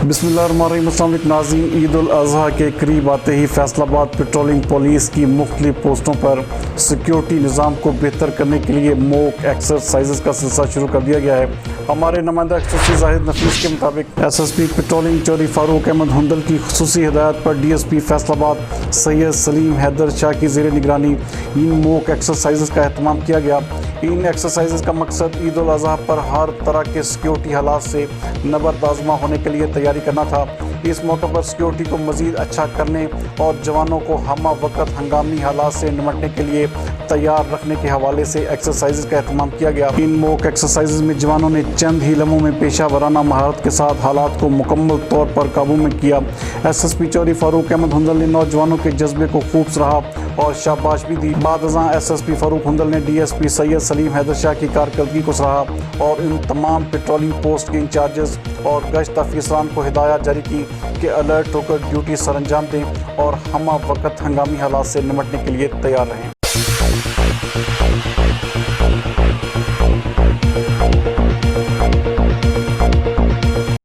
बिस्मिल्लाहिर्रहमानिर्रहीम। अस्सलाम वालेकुम नाज़रीन, ईद उल अज़हा के करीब आते ही फैसलाबाद पेट्रोलिंग पुलिस की मुख्तलिफ पोस्टों पर सिक्योरिटी निज़ाम को बेहतर करने के लिए मॉक एक्सरसाइजेस का सिलसिला शुरू कर दिया गया है। हमारे नुमाइंदा एक्सएसपी जाहिद नफीस के मुताबिक एसएसपी पेट्रोलिंग चौधरी फारूक अहमद हुंदल की खुसूसी हिदायत पर डीएसपी फैसलाबाद सैयद सलीम हैदर शाह की ज़ेर निगरानी इन मॉक एक्सरसाइजेस का एहतमाम किया गया। इन एक्सरसाइजेस का मकसद ईद उल अज़हा पर हर तरह के सिक्योरिटी हालात से नबर्दाज़मा होने के लिए तैयारी करना था। इस मौके पर सिक्योरिटी को मज़ीद अच्छा करने और जवानों को हमा वक्त हंगामी हालात से निमटने के लिए तैयार रखने के हवाले से एक्सरसाइजेस का एहतमाम किया गया। इन मॉक एक्सरसाइजेस में जवानों ने चंद ही लम्हों में पेशा वराना महारत के साथ हालात को मुकम्मल तौर पर काबू में किया। एसएसपी चौधरी फारूक अहमद हुंदल ने नौजवानों के जज्बे को खूब सराहा और शाबाश भी दी। बादअज़ां एसएसपी फारूक हुंदल ने डीएसपी सैयद सलीम हैदर शाह की कारकर्दगी को सराहा और इन तमाम पेट्रोलिंग पोस्ट के इंचार्जेस और गश्त अफसरान को हिदायत जारी की कि अलर्ट होकर ड्यूटी सरअंजाम दें और हमा वक्त हंगामी हालात से निमटने के लिए तैयार रहें।